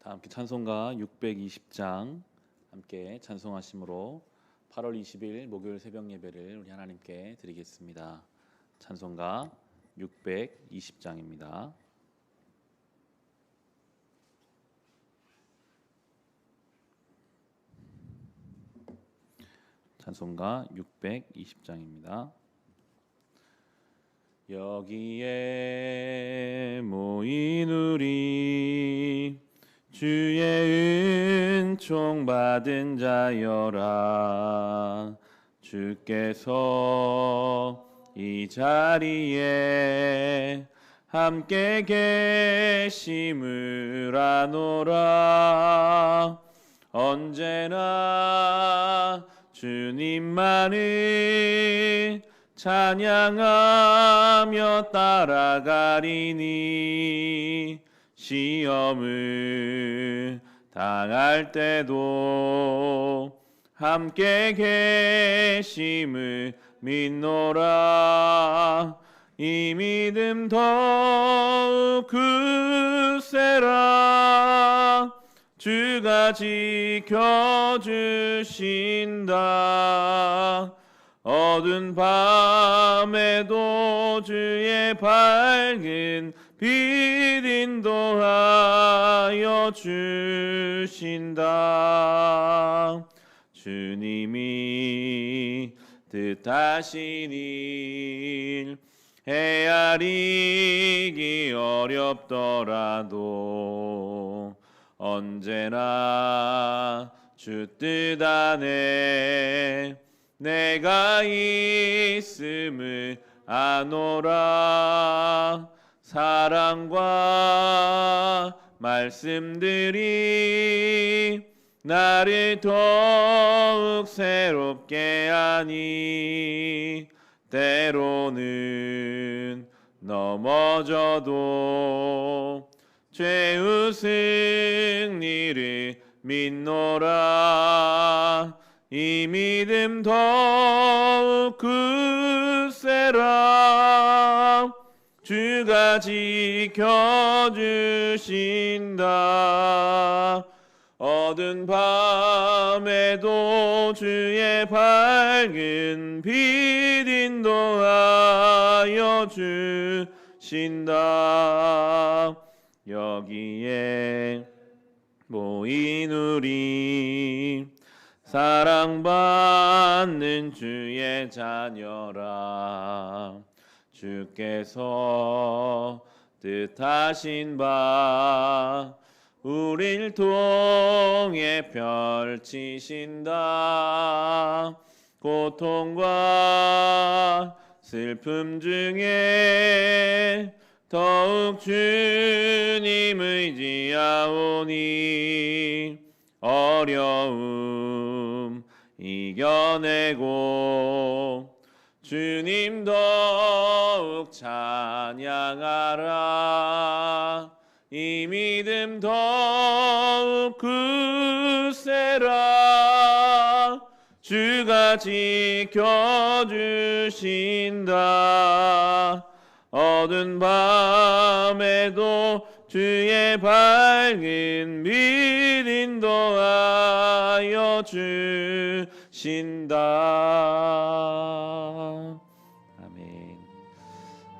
다 함께 찬송가 620장 함께 찬송하심으로 8월 20일 목요일 새벽 예배를 우리 하나님께 드리겠습니다. 찬송가 620장입니다. 찬송가 620장입니다. 여기에 모인 우리 주의 은총 받은 자여라. 주께서 이 자리에 함께 계심을 아노라. 언제나 주님만을 찬양하며 따라가리니 시험을 당할 때도 함께 계심을 믿노라. 이 믿음 더욱 굳세라. 주가 지켜주신다. 어두운 밤에도 주의 밝은 빛 인도하여 주신다. 주님이 뜻하신 일 헤아리기 어렵더라도 언제나 주 뜻 안에 내가 있음을 아노라. 사랑과 말씀들이 나를 더욱 새롭게 하니 때로는 넘어져도 죄의 승리를 믿노라. 이 믿음 더욱 굳세라. 주가 지켜주신다. 어두운 밤에도 주의 밝은 빛 인도하여 주신다. 여기에 모인 우리 사랑받는 주의 자녀라. 주께서 뜻하신 바 우릴 통해 펼치신다. 고통과 슬픔 중에 더욱 주님 의지하오니 어려움 이겨내고 주님 더욱 찬양하라. 이 믿음 더욱 굳세라. 주가 지켜주신다. 어두운 밤에도 주의 밝은 빛 인도하여 주신다. 아멘.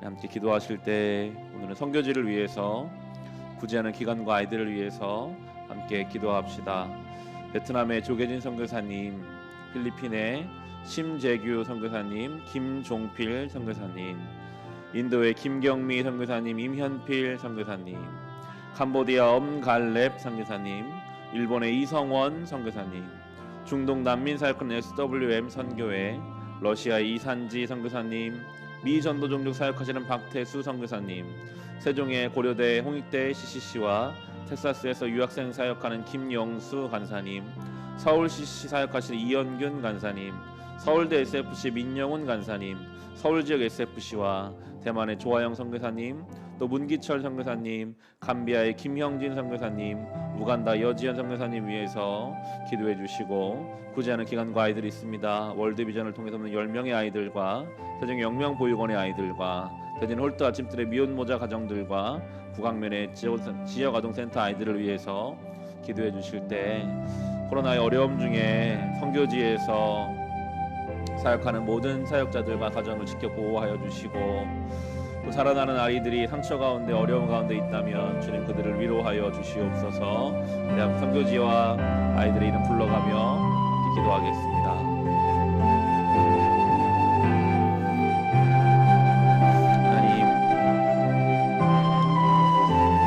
함께 기도하실 때 오늘은 선교지를 위해서, 구제하는 기관과 아이들을 위해서 함께 기도합시다. 베트남의 조계진 선교사님, 필리핀의 심재규 선교사님, 김종필 선교사님, 인도의 김경미 선교사님, 임현필 선교사님, 캄보디아 엄갈렙 선교사님, 일본의 이성원 선교사님, 중동 난민 사역하는 SWM 선교회, 러시아의 이산지 선교사님, 미 전도 종족 사역하시는 박태수 선교사님, 세종의 고려대 홍익대 CCC와 텍사스에서 유학생 사역하는 김영수 간사님, 서울 CCC 사역하시는 이연균 간사님, 서울대 SFC 민영훈 간사님, 서울지역 SFC와 대만의 조아영 선교사님, 또 문기철 선교사님, 감비아의 김형진 선교사님, 우간다 여지연 선교사님 위해서 기도해 주시고, 구제하는 기관과 아이들이 있습니다. 월드비전을 통해서 오는 10명의 아이들과 세종 영명보육원의 아이들과 대전 홀트 아침들의 미혼모자 가정들과 북악면의 지역아동센터 아이들을 위해서 기도해 주실 때 코로나의 어려움 중에 선교지에서 사역하는 모든 사역자들과 가정을 지켜 보호하여 주시고, 또 살아나는 아이들이 상처 가운데 어려움 가운데 있다면 주님 그들을 위로하여 주시옵소서. 대한 선교지와 아이들의 이름 불러가며 기도하겠습니다. 하나님,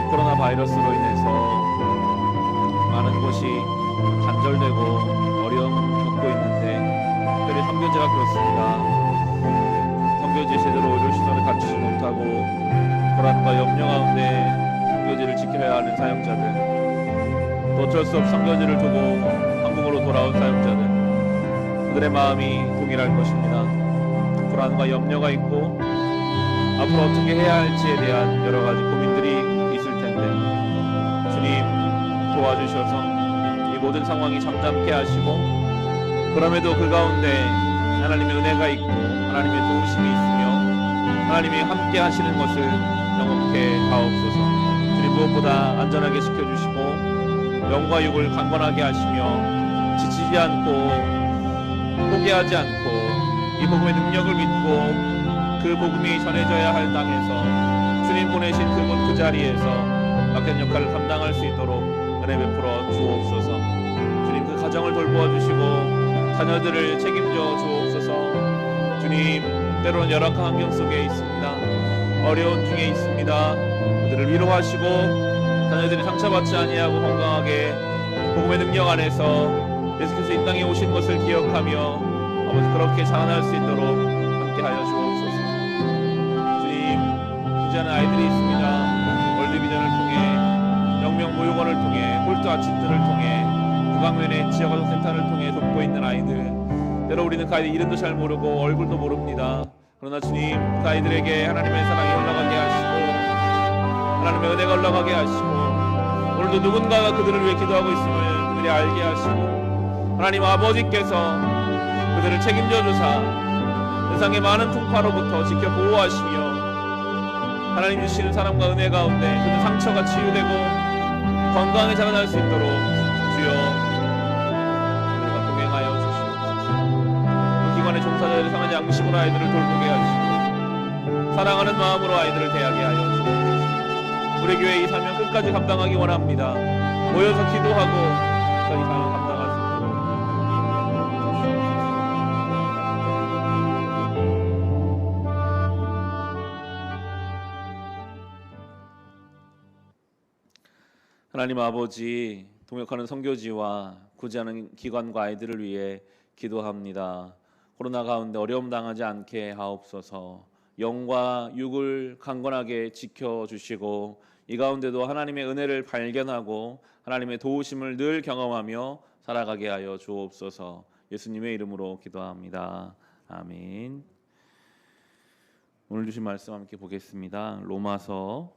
이 코로나 바이러스로 인해서 많은 곳이 단절되고 어려움 겪고 있는데, 특별히 선교지가 그렇습니다. 선교지 제대로 의료시설을 갖추지 못하고 불안과 염려 가운데 선교지를 지켜야 하는 사역자들, 또 어쩔 수 없이 선교지를 두고 한국으로 돌아온 사역자들, 그들의 마음이 동일할 것입니다. 불안과 염려가 있고 앞으로 어떻게 해야 할지에 대한 여러 가지 고민들이 있을 텐데, 주님 도와주셔서 이 모든 상황이 잠잠케 하시고, 그럼에도 그 가운데 하나님의 은혜가 있고 하나님의 도우심이 있으며 하나님이 함께 하시는 것을 경험케 하옵소서. 주님 무엇보다 안전하게 지켜주시고 영과 육을 강건하게 하시며 지치지 않고 포기하지 않고 이 복음의 능력을 믿고 그 복음이 전해져야 할 땅에서 주님 보내신 그곳 그 자리에서 맡은 역할을 감당할 수 있도록 은혜 베풀어 주옵소서. 주님 그 가정을 돌보아 주시고 자녀들을 책임져 주옵소서. 주님, 때로는 열악한 환경 속에 있습니다. 어려운 중에 있습니다. 그들을 위로하시고 자녀들이 상처받지 아니하고 건강하게 복음의 능력 안에서 예수께서 이 땅에 오신 것을 기억하며 아버지 그렇게 자라날 수 있도록 함께하여 주옵소서. 주님, 부재하는 아이들이 있습니다. 월드비전을 통해 영명보육원을 통해 홀트 아침들을 통해 구강면의 지역아동센터를 통해 돕고 있는 아이들, 때로 우리는 그 아이들 이름도 잘 모르고 얼굴도 모릅니다. 그러나 주님, 그 아이들에게 하나님의 사랑이 올라가게 하시고 하나님의 은혜가 올라가게 하시고, 오늘도 누군가가 그들을 위해 기도하고 있음을 그들이 알게 하시고, 하나님 아버지께서 그들을 책임져 주사 세상의 많은 풍파로부터 지켜 보호하시며 하나님 주시는 사랑과 은혜 가운데 그들 상처가 치유되고 건강하게 자라날 수 있도록 주여 기관의 종사자들을 상한 양심으로 아이들을 돌보게 하시고 사랑하는 마음으로 아이들을 대하게 하여 주옵소서. 우리 교회 이 사명 끝까지 감당하기 원합니다. 모여서 기도하고 끝까지 사명 감당할 수 있도록 하나님 아버지, 동역하는 선교지와 구제하는 기관과 아이들을 위해 기도합니다. 코로나 가운데 어려움 당하지 않게 하옵소서. 영과 육을 강건하게 지켜주시고 이 가운데도 하나님의 은혜를 발견하고 하나님의 도우심을 늘 경험하며 살아가게 하여 주옵소서. 예수님의 이름으로 기도합니다. 아멘. 오늘 주신 말씀 함께 보겠습니다. 로마서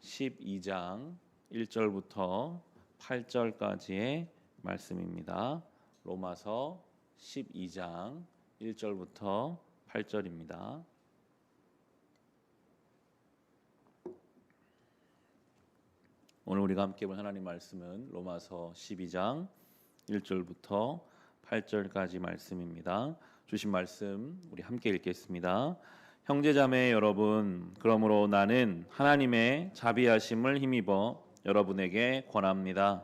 12장 1절부터 8절까지의 말씀입니다. 로마서 12장 1절부터 8절입니다. 오늘 우리가 함께 볼 하나님 말씀은 로마서 12장 1절부터 8절까지 말씀입니다. 주신 말씀 우리 함께 읽겠습니다. 형제자매 여러분, 그러므로 나는 하나님의 자비하심을 힘입어 여러분에게 권합니다.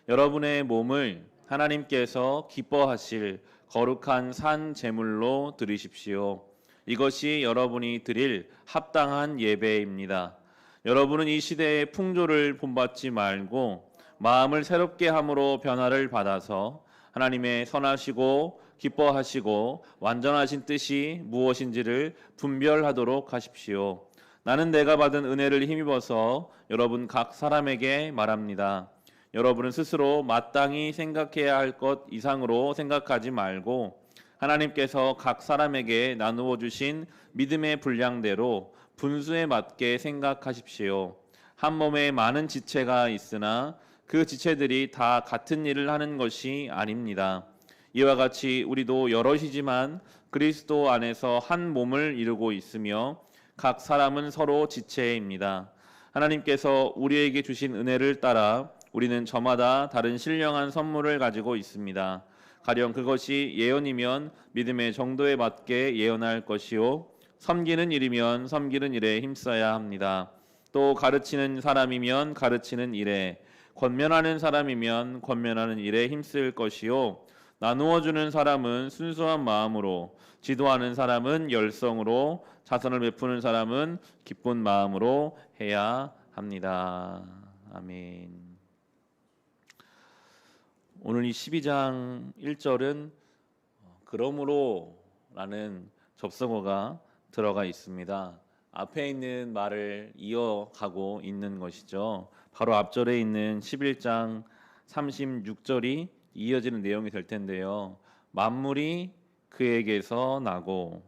여러분의 몸을 하나님께서 기뻐하실 거룩한 산 제물로 드리십시오. 이것이 여러분이 드릴 합당한 예배입니다. 여러분은 이 시대의 풍조를 본받지 말고 마음을 새롭게 함으로 변화를 받아서 하나님의 선하시고 기뻐하시고 완전하신 뜻이 무엇인지를 분별하도록 하십시오. 나는 내가 받은 은혜를 힘입어서 여러분 각 사람에게 말합니다. 여러분은 스스로 마땅히 생각해야 할 것 이상으로 생각하지 말고 하나님께서 각 사람에게 나누어 주신 믿음의 분량대로 분수에 맞게 생각하십시오. 한 몸에 많은 지체가 있으나 그 지체들이 다 같은 일을 하는 것이 아닙니다. 이와 같이 우리도 여럿이지만 그리스도 안에서 한 몸을 이루고 있으며 각 사람은 서로 지체입니다. 하나님께서 우리에게 주신 은혜를 따라 우리는 저마다 다른 신령한 선물을 가지고 있습니다. 가령 그것이 예언이면 믿음의 정도에 맞게 예언할 것이요, 섬기는 일이면 섬기는 일에 힘써야 합니다. 또 가르치는 사람이면 가르치는 일에, 권면하는 사람이면 권면하는 일에 힘쓸 것이요, 나누어 주는 사람은 순수한 마음으로, 지도하는 사람은 열성으로, 자선을 베푸는 사람은 기쁜 마음으로 해야 합니다. 아멘. 오늘 이 12장 1절은 그러므로라는 접속어가 들어가 있습니다. 앞에 있는 말을 이어가고 있는 것이죠. 바로 앞절에 있는 11장 36절이 이어지는 내용이 될 텐데요. 만물이 그에게서 나고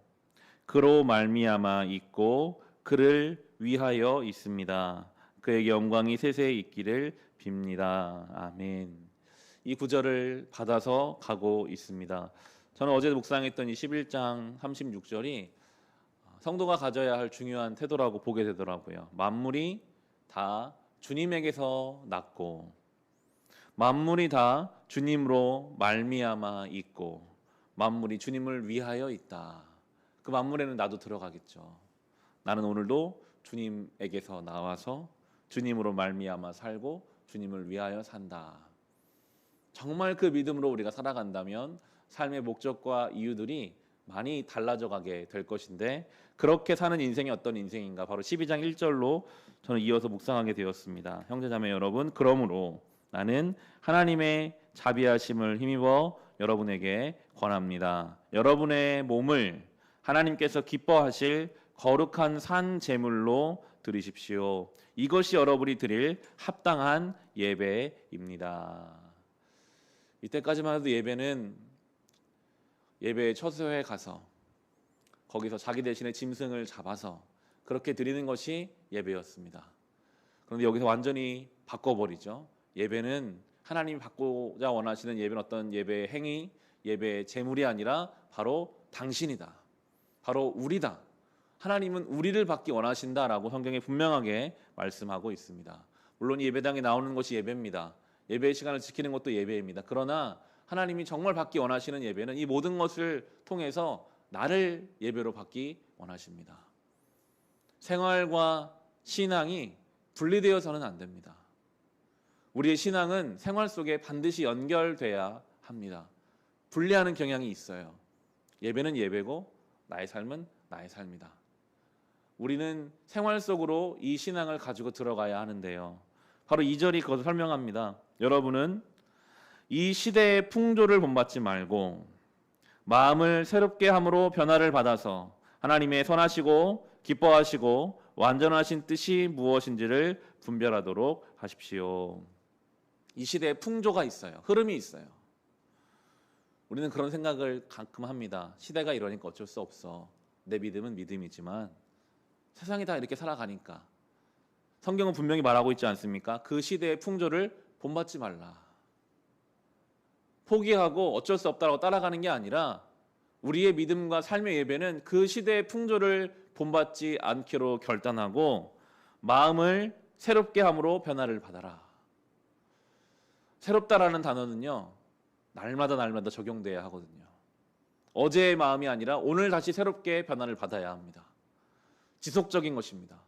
그로 말미암아 있고 그를 위하여 있습니다. 그에게 영광이 세세히 있기를 빕니다. 아멘. 이 구절을 받아서 가고 있습니다. 저는 어제 묵상했던 이 11장 36절이 성도가 가져야 할 중요한 태도라고 보게 되더라고요. 만물이 다 주님에게서 났고 만물이 다 주님으로 말미암아 있고 만물이 주님을 위하여 있다. 그 만물에는 나도 들어가겠죠. 나는 오늘도 주님에게서 나와서 주님으로 말미암아 살고 주님을 위하여 산다. 정말 그 믿음으로 우리가 살아간다면 삶의 목적과 이유들이 많이 달라져 가게 될 것인데, 그렇게 사는 인생이 어떤 인생인가, 바로 12장 1절로 저는 이어서 묵상하게 되었습니다. 형제자매 여러분, 그러므로 나는 하나님의 자비하심을 힘입어 여러분에게 권합니다. 여러분의 몸을 하나님께서 기뻐하실 거룩한 산 제물로 드리십시오. 이것이 여러분이 드릴 합당한 예배입니다. 이때까지만 해도 예배는 예배의 처소에 가서 거기서 자기 대신에 짐승을 잡아서 그렇게 드리는 것이 예배였습니다. 그런데 여기서 완전히 바꿔버리죠. 예배는 하나님이 받고자 원하시는 예배는 어떤 예배의 행위, 예배의 제물이 아니라 바로 당신이다. 바로 우리다. 하나님은 우리를 받기 원하신다라고 성경에 분명하게 말씀하고 있습니다. 물론 예배당에 나오는 것이 예배입니다. 예배의 시간을 지키는 것도 예배입니다. 그러나 하나님이 정말 받기 원하시는 예배는 이 모든 것을 통해서 나를 예배로 받기 원하십니다. 생활과 신앙이 분리되어서는 안 됩니다. 우리의 신앙은 생활 속에 반드시 연결돼야 합니다. 분리하는 경향이 있어요. 예배는 예배고 나의 삶은 나의 삶이다. 우리는 생활 속으로 이 신앙을 가지고 들어가야 하는데요. 바로 2절이 그것을 설명합니다. 여러분은 이 시대의 풍조를 본받지 말고 마음을 새롭게 함으로 변화를 받아서 하나님의 선하시고 기뻐하시고 완전하신 뜻이 무엇인지를 분별하도록 하십시오. 이 시대에 풍조가 있어요. 흐름이 있어요. 우리는 그런 생각을 가끔 합니다. 시대가 이러니까 어쩔 수 없어. 내 믿음은 믿음이지만 세상이 다 이렇게 살아가니까. 성경은 분명히 말하고 있지 않습니까? 그 시대의 풍조를 본받지 말라. 포기하고 어쩔 수 없다고 따라가는 게 아니라 우리의 믿음과 삶의 예배는 그 시대의 풍조를 본받지 않기로 결단하고 마음을 새롭게 함으로 변화를 받아라. 새롭다라는 단어는요, 날마다 적용돼야 하거든요. 어제의 마음이 아니라 오늘 다시 새롭게 변화를 받아야 합니다. 지속적인 것입니다.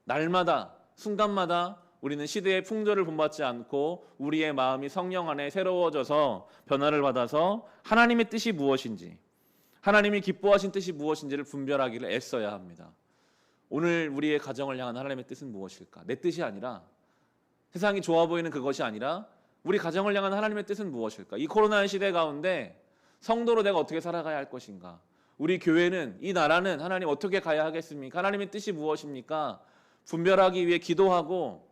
날마다 순간마다 우리는 시대의 풍조를 본받지 않고 우리의 마음이 성령 안에 새로워져서 변화를 받아서 하나님의 뜻이 무엇인지, 하나님이 기뻐하신 뜻이 무엇인지를 분별하기를 애써야 합니다. 오늘 우리의 가정을 향한 하나님의 뜻은 무엇일까? 내 뜻이 아니라, 세상이 좋아 보이는 그것이 아니라 우리 가정을 향한 하나님의 뜻은 무엇일까? 이 코로나의 시대 가운데 성도로 내가 어떻게 살아가야 할 것인가? 우리 교회는, 이 나라는 하나님 어떻게 가야 하겠습니까? 하나님의 뜻이 무엇입니까? 분별하기 위해 기도하고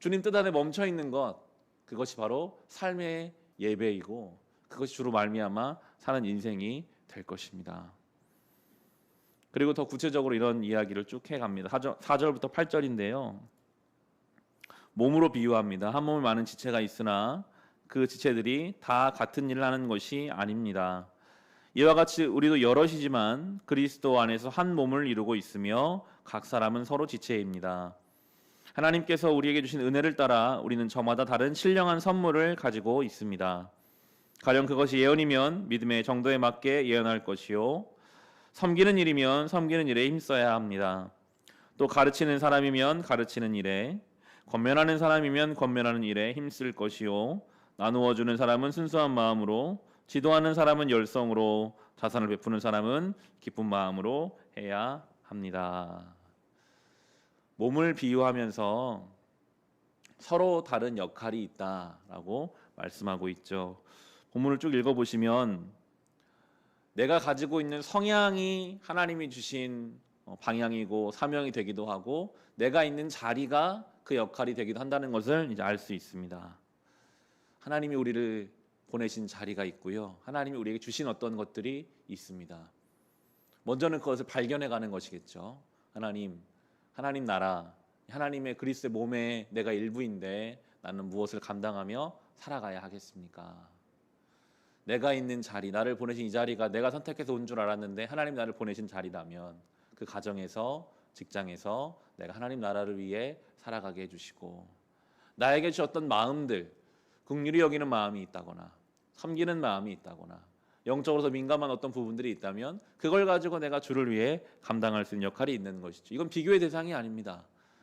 주님 뜻 안에 멈춰 있는 것, 그것이 바로 삶의 예배이고 그것이 주로 말미암아 사는 인생이 될 것입니다. 그리고 더 구체적으로 이런 이야기를 쭉 해갑니다. 4절부터 8절인데요. 몸으로 비유합니다. 한 몸에 많은 지체가 있으나 그 지체들이 다 같은 일을 하는 것이 아닙니다. 이와 같이 우리도 여럿이지만 그리스도 안에서 한 몸을 이루고 있으며 각 사람은 서로 지체입니다. 하나님께서 우리에게 주신 은혜를 따라 우리는 저마다 다른 신령한 선물을 가지고 있습니다. 가령 그것이 예언이면 믿음의 정도에 맞게 예언할 것이요, 섬기는 일이면 섬기는 일에 힘써야 합니다. 또 가르치는 사람이면 가르치는 일에, 권면하는 사람이면 권면하는 일에 힘쓸 것이요, 나누어 주는 사람은 순수한 마음으로, 지도하는 사람은 열성으로, 자선을 베푸는 사람은 기쁜 마음으로 해야 합니다. 몸을 비유하면서 서로 다른 역할이 있다라고 말씀하고 있죠. 본문을 쭉 읽어보시면 내가 가지고 있는 성향이 하나님이 주신 방향이고 사명이 되기도 하고, 내가 있는 자리가 그 역할이 되기도 한다는 것을 이제 알 수 있습니다. 하나님이 우리를 보내신 자리가 있고요, 하나님이 우리에게 주신 어떤 것들이 있습니다. 먼저는 그것을 발견해가는 것이겠죠. 하나님 나라, 하나님의 그리스도의 몸에 내가 일부인데 나는 무엇을 감당하며 살아가야 하겠습니까? 내가 있는 자리, 나를 보내신 이 자리가 내가 선택해서 온 줄 알았는데 하나님 나를 보내신 자리라면 그 가정에서, 직장에서 내가 하나님 나라를 위해 살아가게 해주시고, 나에게 주셨던 마음들, 긍휼히 여기는 마음이 있다거나 섬기는 마음이 있다거나 영적으로서 민감한 어떤 부분들이 있다면 그걸 가지고 내가 주를 위해 감당할 수 있는 역할이 있는 것이죠. 이건 비교의 대상이 아닙니다.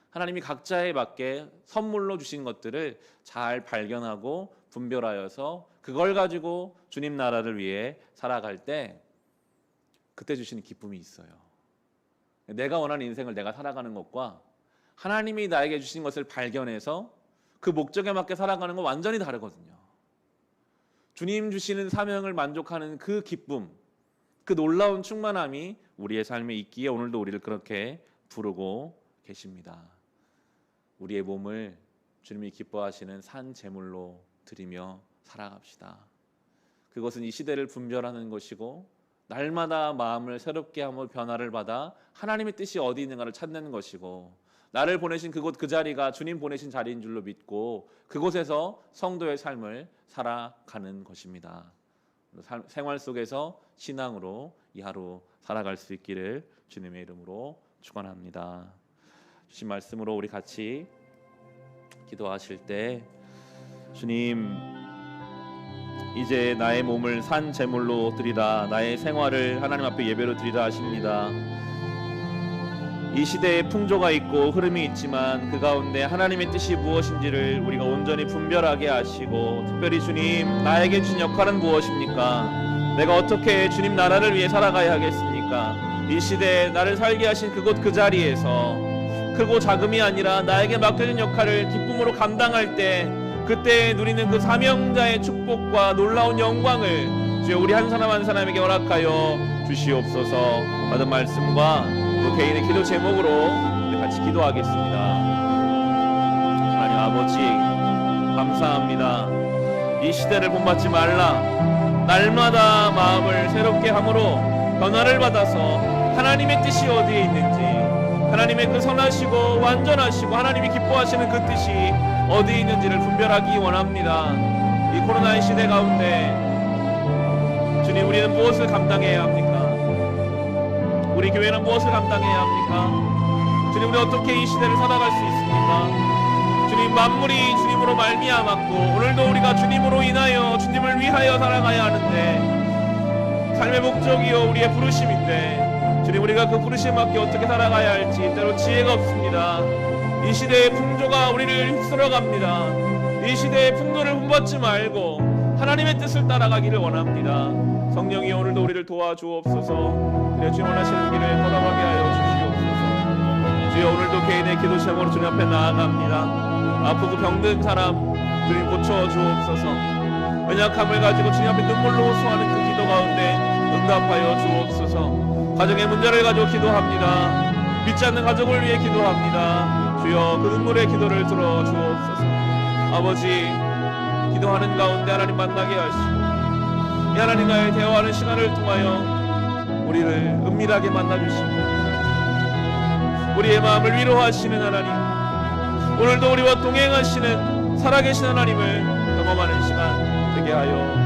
하나님이 각자에 맞게 선물로 주신 것들을 잘 발견하고 분별하여서 그걸 가지고 주님 나라를 위해 살아갈 때 그때 주시는 기쁨이 있어요. 내가 원하는 인생을 내가 살아가는 것과 하나님이 나에게 주신 것을 발견해서 그 목적에 맞게 살아가는 건 완전히 다르거든요. 주님 주시는 사명을 만족하는 그 기쁨, 그 놀라운 충만함이 우리의 삶에 있기에 오늘도 우리를 그렇게 부르고 계십니다. 우리의 몸을 주님이 기뻐하시는 산 제물로 드리며 살아갑시다. 그것은 이 시대를 분별하는 것이고, 날마다 마음을 새롭게 하며 변화를 받아 하나님의 뜻이 어디 있는가를 찾는 것이고, 나를 보내신 그곳 그 자리가 주님 보내신 자리인 줄로 믿고 그곳에서 성도의 삶을 살아가는 것입니다. 생활 속에서 신앙으로 이 하루 살아갈 수 있기를 주님의 이름으로 축원합니다. 주신 말씀으로 우리 같이 기도하실 때, 주님, 이제 나의 몸을 산 제물로 드리라, 나의 생활을 하나님 앞에 예배로 드리라 하십니다. 이 시대에 풍조가 있고 흐름이 있지만 그 가운데 하나님의 뜻이 무엇인지를 우리가 온전히 분별하게 하시고, 특별히 주님, 나에게 주신 역할은 무엇입니까? 내가 어떻게 주님 나라를 위해 살아가야 하겠습니까? 이 시대에 나를 살게 하신 그곳 그 자리에서 크고 작음이 아니라 나에게 맡겨진 역할을 기쁨으로 감당할 때, 그때 누리는 그 사명자의 축복과 놀라운 영광을 주여 우리 한 사람 한 사람에게 허락하여 주시옵소서. 받은 말씀과 또 개인의 기도 제목으로 우리 같이 기도하겠습니다. 하나님 아버지, 감사합니다. 이 시대를 본받지 말라, 날마다 마음을 새롭게 함으로 변화를 받아서 하나님의 뜻이 어디에 있는지, 하나님의 그 선하시고 완전하시고 하나님이 기뻐하시는 그 뜻이 어디에 있는지를 분별하기 원합니다. 이 코로나의 시대 가운데 주님, 우리는 무엇을 감당해야 합니까? 우리 교회는 무엇을 감당해야 합니까? 주님, 우리 어떻게 이 시대를 살아갈 수 있습니까? 주님, 만물이 주님으로 말미암았고 오늘도 우리가 주님으로 인하여 주님을 위하여 살아가야 하는데, 삶의 목적이요 우리의 부르심인데, 주님, 우리가 그 부르심에 맞게 어떻게 살아가야 할지 때로 지혜가 없습니다. 이 시대의 풍조가 우리를 휩쓸어갑니다. 이 시대의 풍조를 본받지 말고 하나님의 뜻을 따라가기를 원합니다. 성령이 오늘도 우리를 도와주옵소서. 그래 주님 원하시는 길을 걸어가게 하여 주시옵소서. 주여, 오늘도 개인의 기도 제목으로 주님 앞에 나아갑니다. 아프고 병든 사람 주님 고쳐주옵소서. 연약함을 가지고 주님 앞에 눈물로 호소하는 그 기도 가운데 응답하여 주옵소서. 가정의 문제를 가지고 기도합니다. 믿지 않는 가족을 위해 기도합니다. 주여, 그 눈물의 기도를 들어주옵소서. 아버지, 기도하는 가운데 하나님 만나게 하시고 이 하나님과의 대화하는 시간을 통하여 우리를 은밀하게 만나주시고 우리의 마음을 위로하시는 하나님, 오늘도 우리와 동행하시는 살아계신 하나님을 경험하는 시간 되게 하여